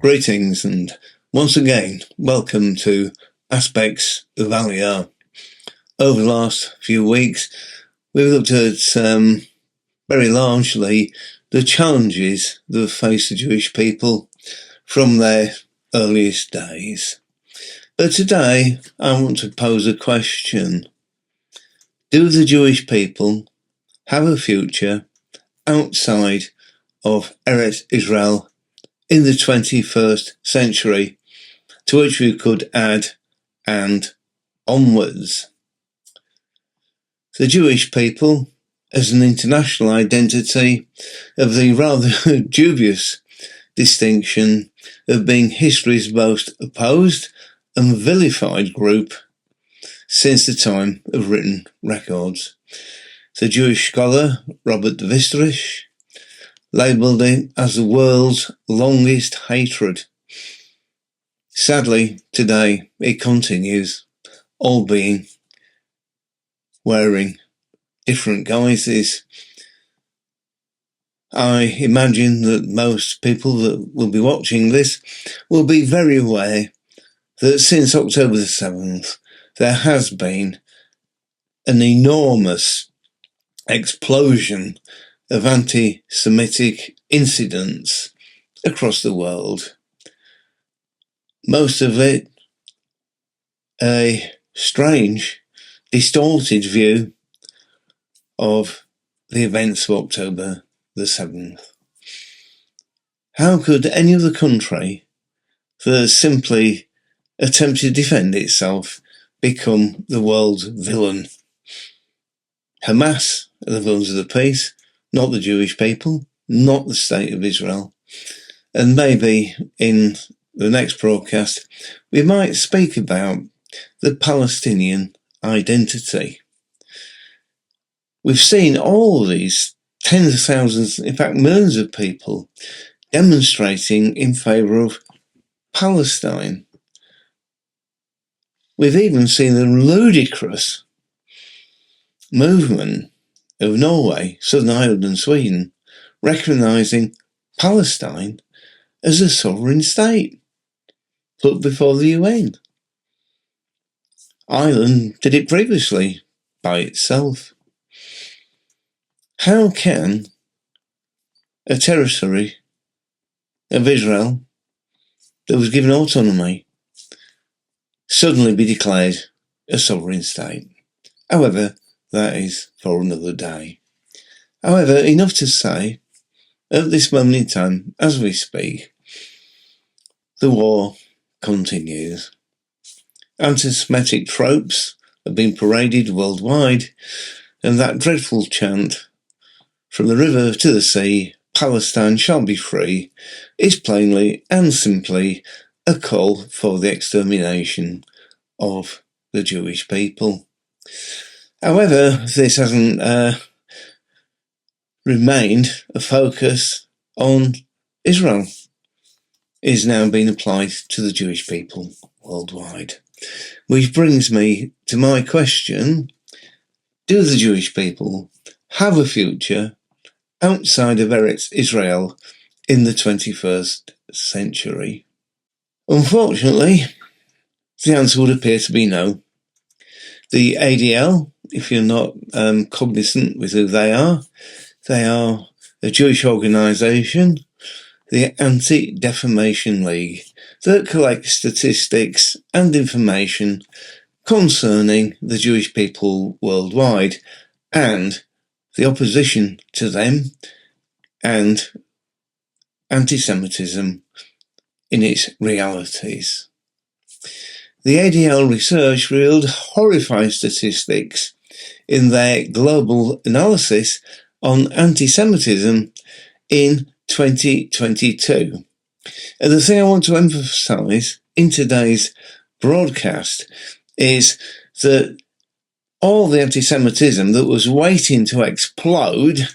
Greetings and once again, welcome to Aspects of Aliyah. Over the last few weeks, we've looked at very largely the challenges that face the Jewish people from their earliest days. But today, I want to pose a question. Do the Jewish people have a future outside of Eretz Israel in the 21st century, to which we could add and onwards? The Jewish people, as an international identity, have the rather dubious distinction of being history's most opposed and vilified group since the time of written records. The Jewish scholar Robert de Visterich labelled it as the world's longest hatred. Sadly, today it continues, albeit wearing different guises. I imagine that most people that will be watching this will be very aware that since October the 7th, there has been an enormous explosion of anti-Semitic incidents across the world. Most of it a strange, distorted view of the events of October the 7th. How could any other country that simply attempted to defend itself become the world's villain? Hamas are the villains of the peace, not the Jewish people, not the State of Israel. And maybe in the next broadcast, we might speak about the Palestinian identity. We've seen all these tens of thousands, in fact millions of people demonstrating in favour of Palestine. We've even seen the ludicrous movement of Norway, Southern Ireland and Sweden recognising Palestine as a sovereign state put before the UN. Ireland did it previously by itself. How can a territory of Israel that was given autonomy suddenly be declared a sovereign state? However, that is for another day. However, enough to say, at this moment in time, as we speak, the war continues. Anti-Semitic tropes have been paraded worldwide, and that dreadful chant, "From the river to the sea, Palestine shall be free," is plainly and simply a call for the extermination of the Jewish people. However, this hasn't remained a focus on Israel. It is now being applied to the Jewish people worldwide. Which brings me to my question: do the Jewish people have a future outside of Eretz Israel in the 21st century? Unfortunately, the answer would appear to be no. The ADL, if you're not cognizant with who they are a Jewish organisation, the Anti-Defamation League, that collects statistics and information concerning the Jewish people worldwide and the opposition to them and anti-Semitism in its realities. The ADL research revealed horrifying statistics in their global analysis on anti-Semitism in 2022. And the thing I want to emphasise in today's broadcast is that all the anti-Semitism that was waiting to explode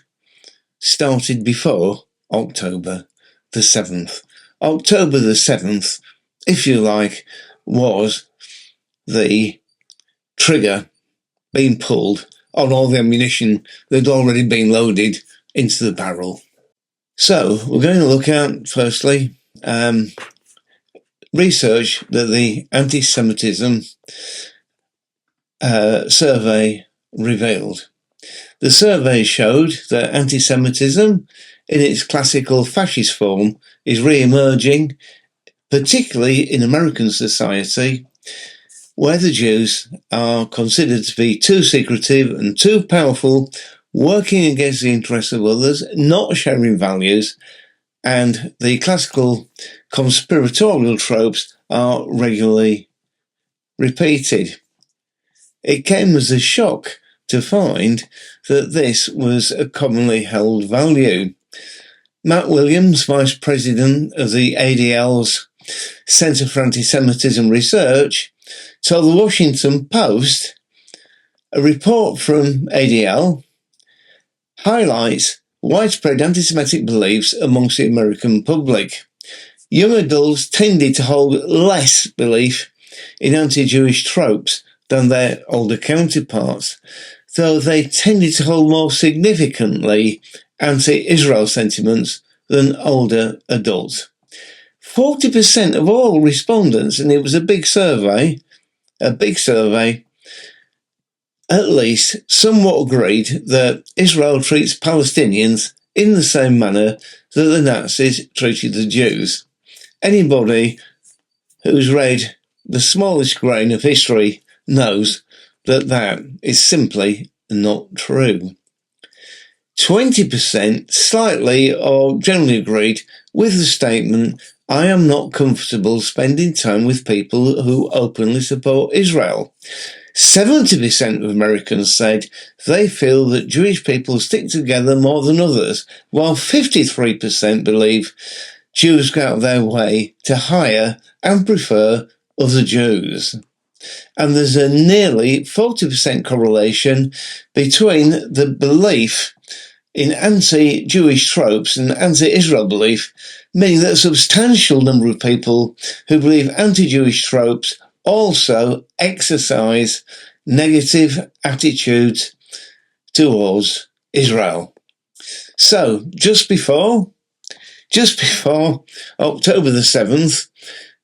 started before October the 7th. October the 7th, if you like, was the trigger being pulled on all the ammunition that had already been loaded into the barrel. So we're going to look at, firstly, research that the anti-Semitism survey revealed. The survey showed that anti-Semitism, in its classical fascist form, is re-emerging, particularly in American society, where the Jews are considered to be too secretive and too powerful, working against the interests of others, not sharing values, and the classical conspiratorial tropes are regularly repeated. It came as a shock to find that this was a commonly held value. Matt Williams, Vice President of the ADL's Center for Anti-Semitism Research, told the Washington Post a report from ADL highlights widespread anti-Semitic beliefs amongst the American public. Young adults tended to hold less belief in anti-Jewish tropes than their older counterparts, though they tended to hold more significantly anti-Israel sentiments than older adults. 40% of all respondents, and it was a big survey, at least somewhat agreed that Israel treats Palestinians in the same manner that the Nazis treated the Jews. Anybody who's read the smallest grain of history knows that that is simply not true. 20% slightly or generally agreed with the statement, "I am not comfortable spending time with people who openly support Israel." 70% of Americans said they feel that Jewish people stick together more than others, while 53% believe Jews go out of their way to hire and prefer other Jews. And there's a nearly 40% correlation between the belief in anti-Jewish tropes and anti-Israel belief, meaning that a substantial number of people who believe anti-Jewish tropes also exercise negative attitudes towards Israel. So, just before October the 7th,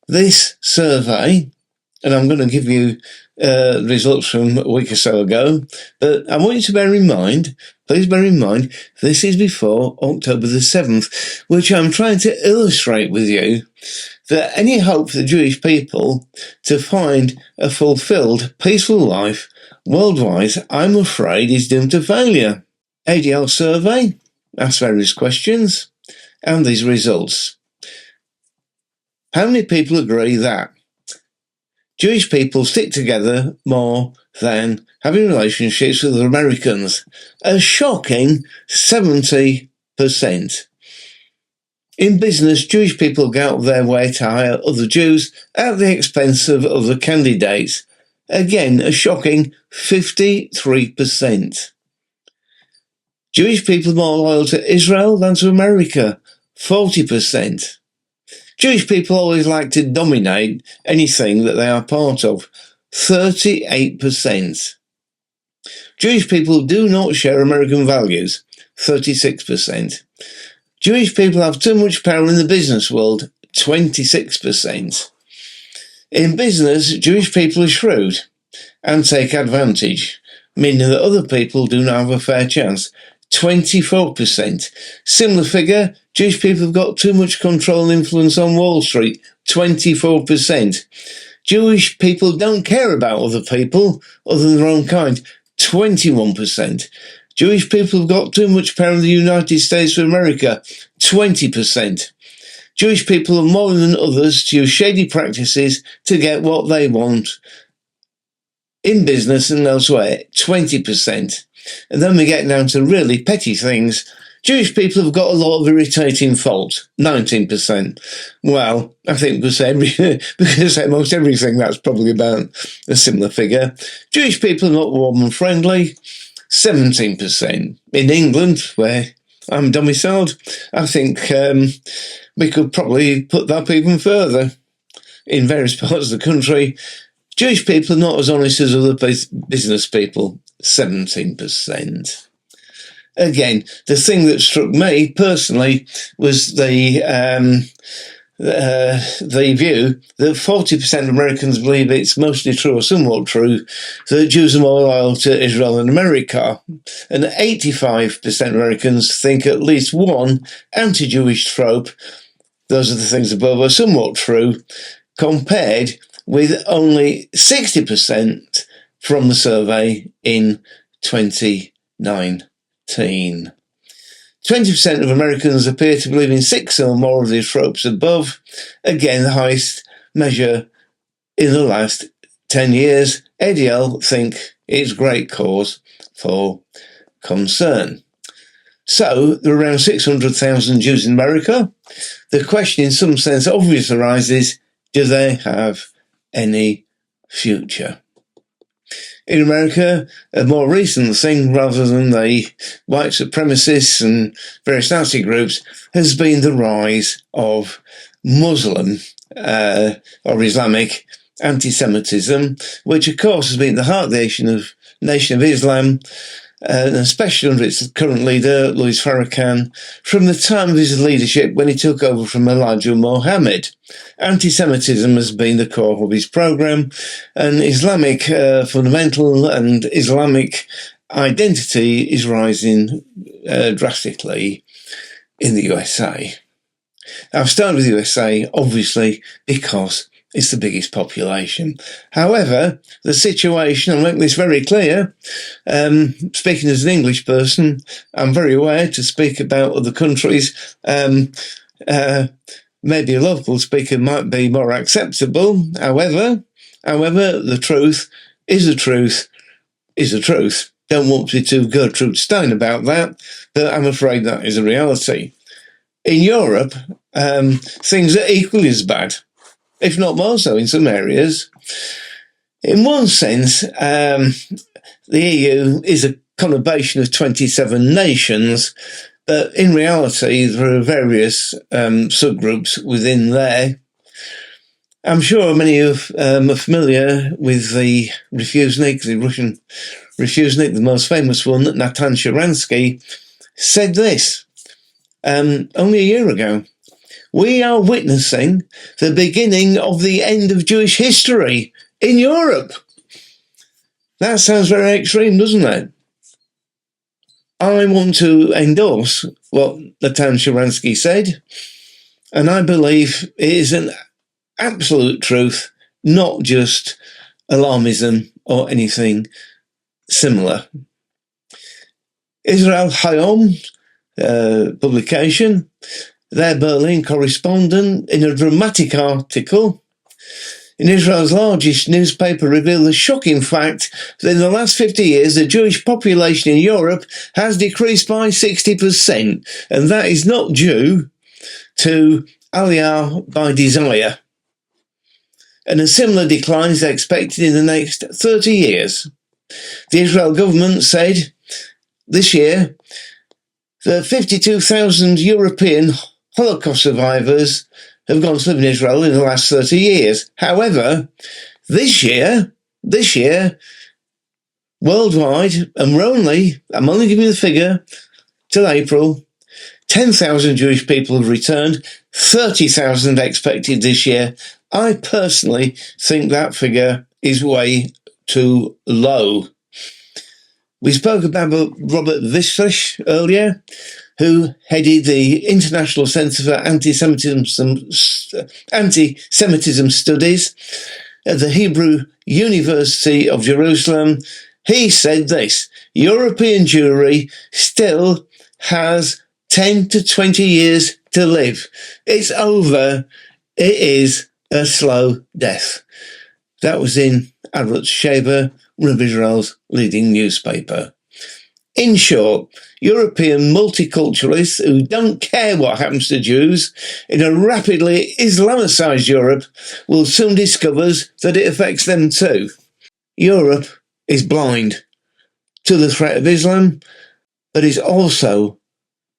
this survey, and I'm going to give you results from a week or so ago, but I want you to please bear in mind, this is before October the 7th, which I'm trying to illustrate with you that any hope for the Jewish people to find a fulfilled, peaceful life worldwide, I'm afraid, is doomed to failure. ADL survey asked various questions, and these results. How many people agree that Jewish people stick together more than having relationships with other Americans? A shocking 70%. In business, Jewish people go out of their way to hire other Jews at the expense of other candidates. Again, a shocking 53%. Jewish people more loyal to Israel than to America. 40%. Jewish people always like to dominate anything that they are part of. 38%. Jewish people do not share American values. 36%. Jewish people have too much power in the business world. 26%. In business, Jewish people are shrewd and take advantage, meaning that other people do not have a fair chance. 24%. Similar figure, Jewish people have got too much control and influence on Wall Street. 24%. Jewish people don't care about other people other than their own kind. 21%. Jewish people have got too much power in the United States of America. 20%. Jewish people are more than others to use shady practices to get what they want in business and elsewhere. 20%. And then we get down to really petty things. Jewish people have got a lot of irritating faults. 19%. Well, I think we could say most everything. That's probably about a similar figure. Jewish people are not warm and friendly. 17%. In England, where I'm domiciled, I think we could probably put that up even further. In various parts of the country, Jewish people are not as honest as other business people. 17%. Again, the thing that struck me personally was the the view that 40% of Americans believe it's mostly true or somewhat true that Jews are more loyal to Israel than America, and 85% of Americans think at least one anti-Jewish trope, those are the things above, are somewhat true, compared with only 60% from the survey in 2019. 20% of Americans appear to believe in 6 or more of these tropes above, again the highest measure in the last 10 years. ADL think it's great cause for concern. So, there are around 600,000 Jews in America. The question in some sense obviously arises, do they have any future? In America, a more recent thing, rather than the white supremacists and various Nazi groups, has been the rise of Muslim or Islamic anti-Semitism, which of course has been the heart of the Nation of Islam, and especially under its current leader, Louis Farrakhan, from the time of his leadership when he took over from Elijah Muhammad. Anti-Semitism has been the core of his program, and Islamic fundamental and Islamic identity is rising drastically in the USA. I've started with the USA, obviously, because it's the biggest population. However, the situation, I'll make this very clear, speaking as an English person, I'm very aware to speak about other countries. Maybe a local speaker might be more acceptable. However, the truth is the truth is the truth. Don't want to be too Gertrude Stein about that, but I'm afraid that is a reality. In Europe, things are equally as bad, if not more so in some areas. In one sense, the EU is a conurbation of 27 nations, but in reality, there are various subgroups within there. I'm sure many of you are familiar with the Refusnik, the Russian Refusnik, the most famous one, Natan Sharansky, said this only a year ago. We are witnessing the beginning of the end of Jewish history in Europe. That sounds very extreme, doesn't it? I want to endorse what Natan Sharansky said, and I believe it is an absolute truth, not just alarmism or anything similar. Israel Hayom publication, their Berlin correspondent, in a dramatic article in Israel's largest newspaper, revealed the shocking fact that in the last 50 years, the Jewish population in Europe has decreased by 60%, and that is not due to Aliyah by desire. And a similar decline is expected in the next 30 years. The Israel government said this year that 52,000 European Holocaust survivors have gone to live in Israel in the last 30 years. However, this year, worldwide, and I'm only giving you the figure, till April, 10,000 Jewish people have returned, 30,000 expected this year. I personally think that figure is way too low. We spoke about Robert Vislish earlier, who headed the International Centre for Anti-Semitism Studies at the Hebrew University of Jerusalem. He said this: European Jewry still has 10 to 20 years to live. It's over. It is a slow death. That was in Arutz Sheva, one of Israel's leading newspaper. In short, European multiculturalists who don't care what happens to Jews in a rapidly Islamicized Europe will soon discover that it affects them too. Europe is blind to the threat of Islam, but is also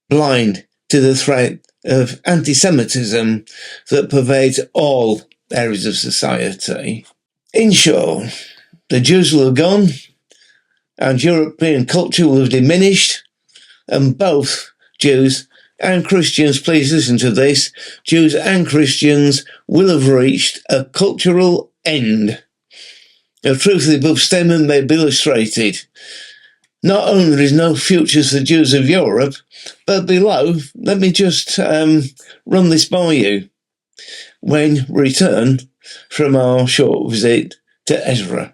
blind to the threat of anti-Semitism that pervades all areas of society. In short, the Jews will have gone, and European culture will have diminished, and both Jews and Christians, please listen to this, Jews and Christians will have reached a cultural end. The truth of the above statement may be illustrated. Not only there is no future for the Jews of Europe, but below, let me just run this by you. When we return from our short visit to Ezra.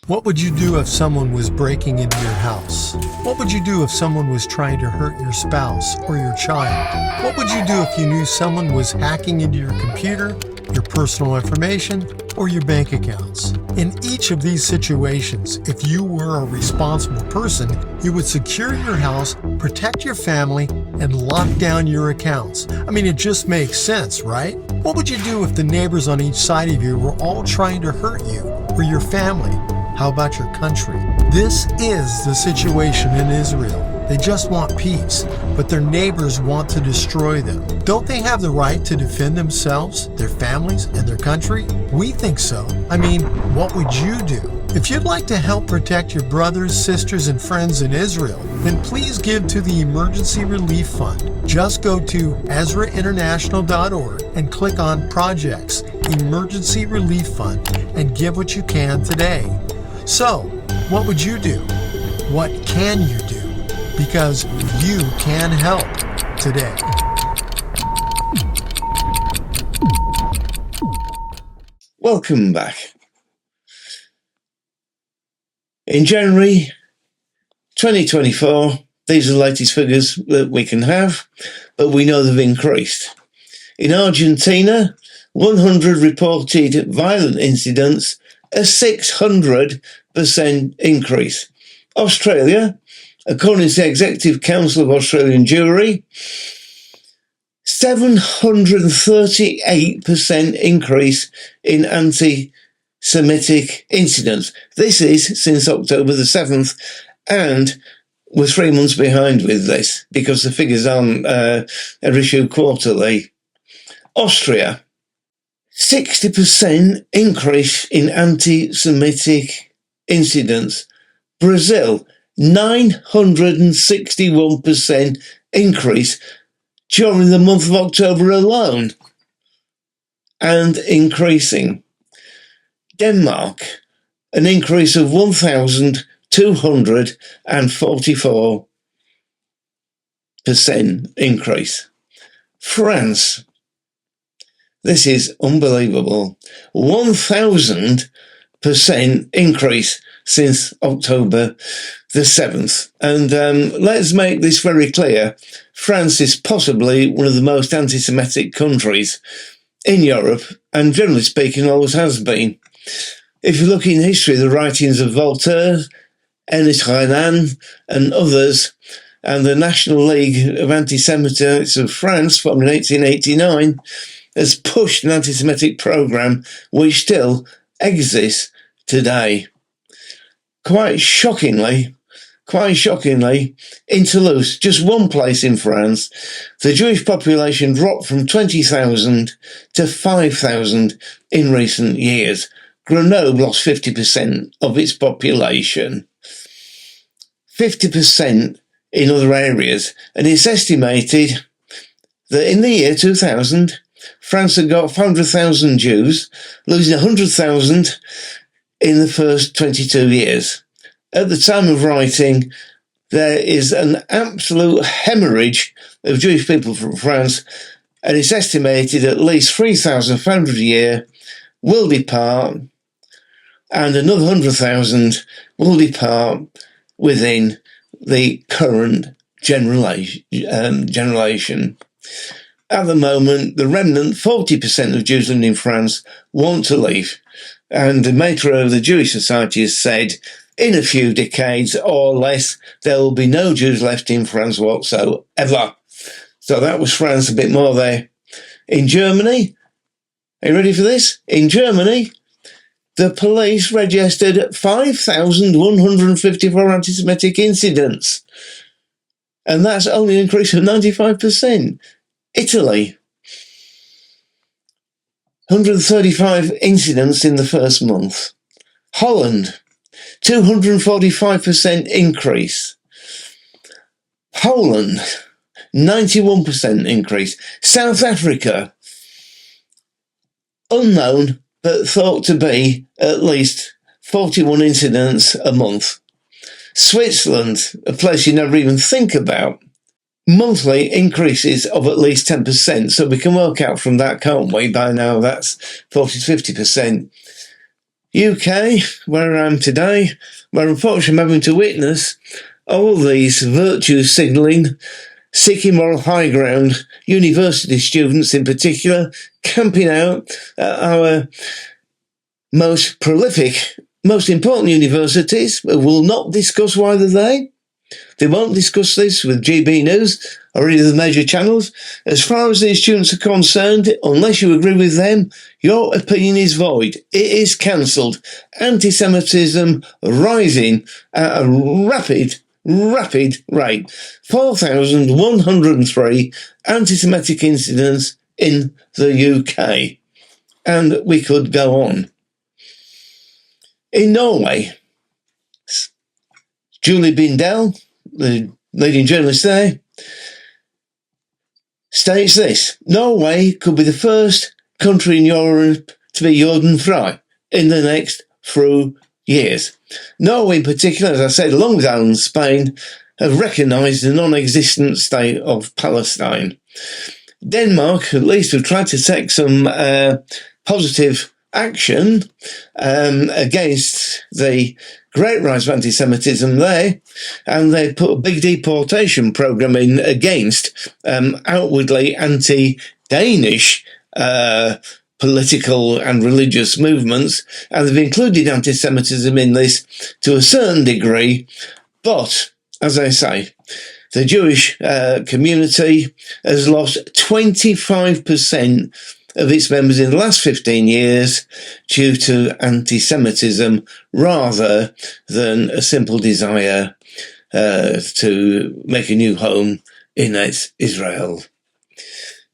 What would you do if someone was breaking into your house? What would you do if someone was trying to hurt your spouse or your child? What would you do if you knew someone was hacking into your computer, your personal information, or your bank accounts? In each of these situations, if you were a responsible person, you would secure your house, protect your family, and lock down your accounts. I mean, it just makes sense, right? What would you do if the neighbors on each side of you were all trying to hurt you or your family? How about your country? This is the situation in Israel. They just want peace, but their neighbors want to destroy them. Don't they have the right to defend themselves, their families, and their country? We think so. I mean, what would you do? If you'd like to help protect your brothers, sisters, and friends in Israel, then please give to the Emergency Relief Fund. Just go to EzraInternational.org and click on Projects, Emergency Relief Fund, and give what you can today. So, what would you do? What can you do? Because you can help today. Welcome back. In January 2024, these are the latest figures that we can have, but we know they've increased. In Argentina, 100 reported violent incidents, a 600% increase. Australia, according to the Executive Council of Australian Jewry, 738% increase in anti-Semitic incidents. This is since October the 7th, and we're 3 months behind with this because the figures aren't issued quarterly. Austria, 60% increase in anti-Semitic incidents. Brazil, 961% increase during the month of October alone, and increasing. Denmark, an increase of 1,244% increase. France, this is unbelievable, 1,000% increase since October the 7th. And let's make this very clear. France is possibly one of the most anti-Semitic countries in Europe, and generally speaking always has been. If you look in history, the writings of Voltaire, Ernest Renan and others, and the National League of Anti-Semitists of France, formed in 1889, has pushed an anti-Semitic program which still exists today. Quite shockingly, in Toulouse, just one place in France, the Jewish population dropped from 20,000 to 5,000 in recent years. Grenoble lost 50% of its population. 50% in other areas. And it's estimated that in the year 2000, France had got 500,000 Jews, losing 100,000 in the first 22 years. At the time of writing, there is an absolute hemorrhage of Jewish people from France, and it's estimated at least 3,500 a year will depart, and another 100,000 will depart within the current generation. At the moment, the remnant 40% of Jews living in France want to leave, and the maître of the Jewish Society has said in a few decades or less, there will be no Jews left in France whatsoever. So that was France, a bit more there. In Germany, are you ready for this? In Germany, the police registered 5,154 anti-Semitic incidents. And that's only an increase of 95%. Italy, 135 incidents in the first month. Holland, 245% increase. Poland, 91% increase. South Africa, unknown, but thought to be at least 41 incidents a month. Switzerland, a place you never even think about, monthly increases of at least 10%. So we can work out from that, can't we? By now, that's 40 to 50%. UK, where I am today, where unfortunately I'm having to witness all these virtue signalling, seeking moral high ground, university students in particular, camping out at our most prolific, most important universities. Will not discuss why they're there. They won't discuss this with GB News or any of the major channels. As far as these students are concerned, unless you agree with them, your opinion is void. It is cancelled. Anti-Semitism rising at a rapid rate. 4,103 anti-Semitic incidents in the UK. And we could go on. In Norway, Julie Bindel, the leading journalist there, states this: Norway could be the first country in Europe to be Jordan-free in the next few years. Norway in particular, as I said, along with Ireland and Spain, have recognised the non-existent state of Palestine. Denmark, at least, have tried to take some positive action against the great rise of anti-Semitism there, and they put a big deportation program in against outwardly anti-Danish political and religious movements, and they've included anti-Semitism in this to a certain degree. But, as I say, the Jewish community has lost 25% of its members in the last 15 years due to anti-Semitism rather than a simple desire to make a new home in Israel.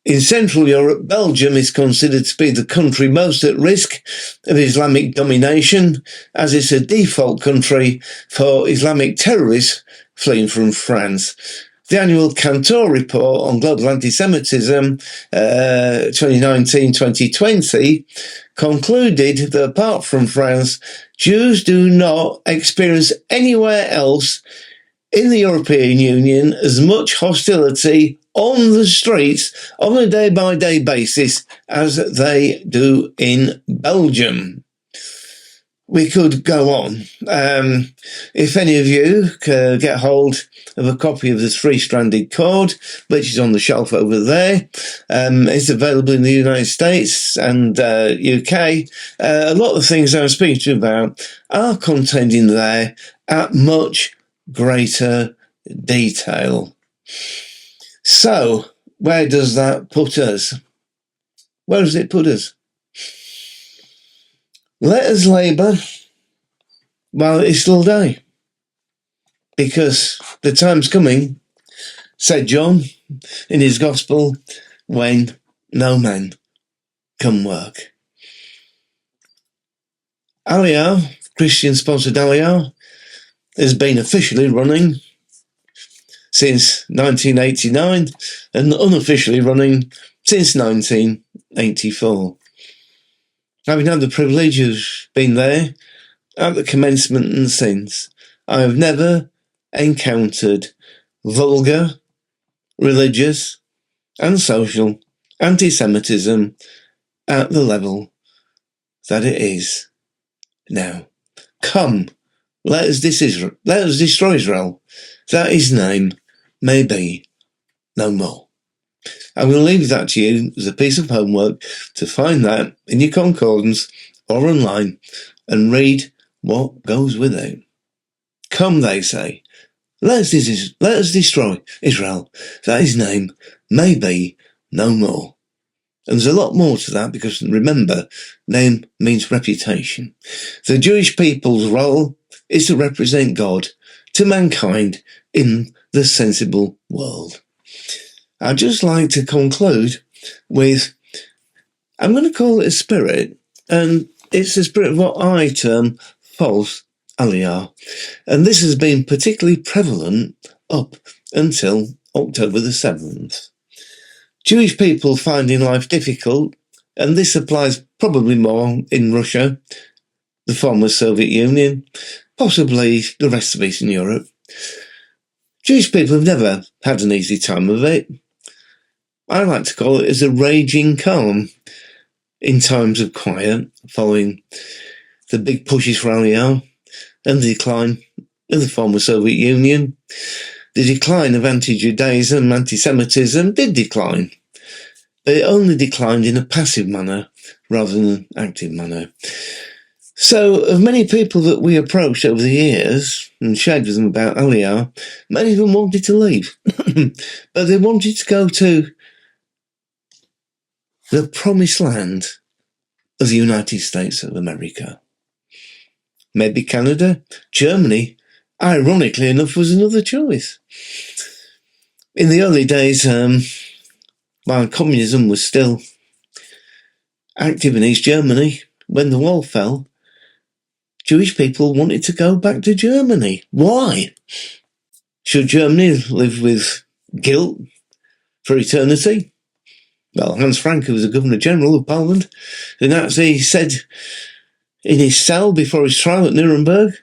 In Central Europe, Belgium is considered to be the country most at risk of Islamic domination, as it's a default country for Islamic terrorists fleeing from France. The annual Cantor report on global anti-Semitism 2019-2020 concluded that apart from France, Jews do not experience anywhere else in the European Union as much hostility on the streets on a day-by-day basis as they do in Belgium. We could go on. If any of you get hold of a copy of the three-stranded cord, which is on the shelf over there, it's available in the United States and UK. A lot of the things I was speaking to you about are contained in there at much greater detail. So, where does that put us? Where does it put us? Let us labour while it is still day, because the time's coming, said John in his gospel, when no man can work. Aliyah, Christian-sponsored Aliyah, has been officially running since 1989 and unofficially running since 1984. Having had the privilege of being there at the commencement and since, I have never encountered vulgar, religious and social anti-Semitism at the level that it is now. Come, let us destroy Israel, that his name may be no more. I'm going to leave that to you as a piece of homework to find that in your concordance or online and read what goes with it. Come, they say, let us destroy Israel, that his name may be no more. And there's a lot more to that, because remember, name means reputation. The Jewish people's role is to represent God to mankind in the sensible world. I'd just like to conclude with, I'm going to call it a spirit, and it's the spirit of what I term false Aliyah. And this has been particularly prevalent up until October the 7th. Jewish people finding life difficult, and this applies probably more in Russia, the former Soviet Union, possibly the rest of Eastern Europe. Jewish people have never had an easy time of it. I like to call it as a raging calm in times of quiet, following the big pushes for Aliyah and the decline of the former Soviet Union. The decline of anti-Judaism, anti-Semitism did decline, but it only declined in a passive manner rather than an active manner. So, of many people that we approached over the years and shared with them about Aliyah, many of them wanted to leave, but they wanted to go to the promised land of the United States of America. Maybe Canada, Germany, ironically enough, was another choice. In the early days, while communism was still active in East Germany, when the wall fell, Jewish people wanted to go back to Germany. Why? Should Germany live with guilt for eternity? Well, Hans Frank, who was the Governor-General of Poland, the Nazi, said in his cell before his trial at Nuremberg,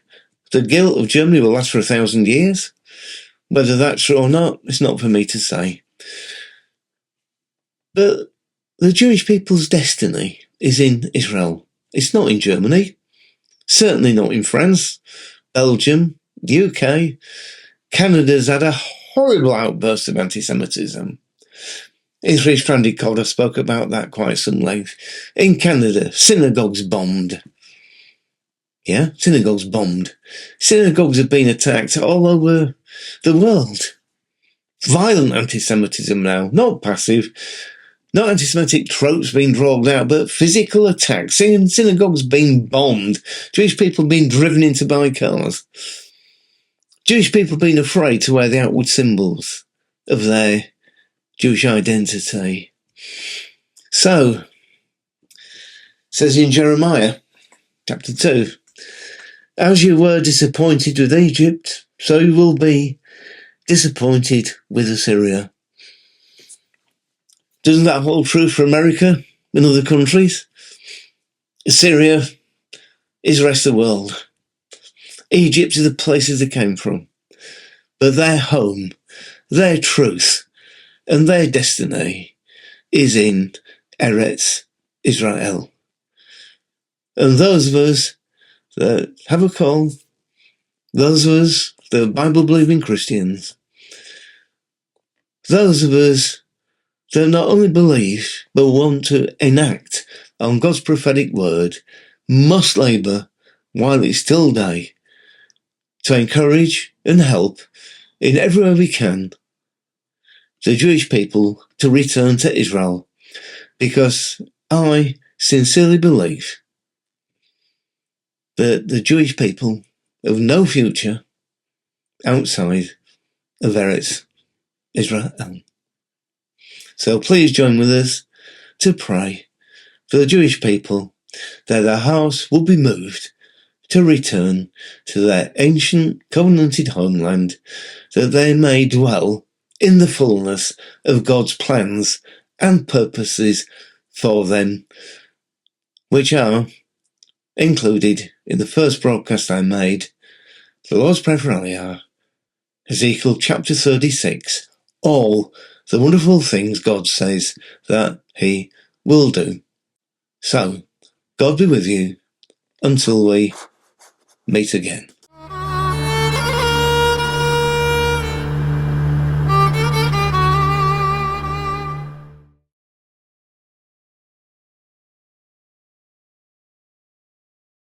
the guilt of Germany will last for 1,000 years. Whether that's true or not, it's not for me to say. But the Jewish people's destiny is in Israel. It's not in Germany. Certainly not in France, Belgium, the UK. Canada's had a horrible outburst of anti-Semitism. In Three Stranded Cord, I spoke about that quite some length. In Canada, synagogues bombed. Yeah, synagogues bombed. Synagogues have been attacked all over the world. Violent anti-Semitism now, not passive, not anti-Semitic tropes being dragged out, but physical attacks. Synagogues being bombed. Jewish people being driven into by cars. Jewish people being afraid to wear the outward symbols of their Jewish identity. So, it says in Jeremiah, chapter 2, as you were disappointed with Egypt, so you will be disappointed with Assyria. Doesn't that hold true for America and other countries? Assyria is the rest of the world. Egypt is the places they came from. But their home, their truth, and their destiny is in Eretz Israel. And those of us that have a call, those of us that are Bible-believing Christians, those of us that not only believe, but want to enact on God's prophetic word, must labour while it's still day to encourage and help in every way we can the Jewish people to return to Israel, because I sincerely believe that the Jewish people have no future outside of Eretz Israel. So please join with us to pray for the Jewish people that their hearts will be moved to return to their ancient covenanted homeland, that they may dwell in the fullness of God's plans and purposes for them, which are included in the first broadcast I made, the Lord's Prayer for Aliyah, Ezekiel chapter 36, all the wonderful things God says that He will do. So, God be with you until we meet again.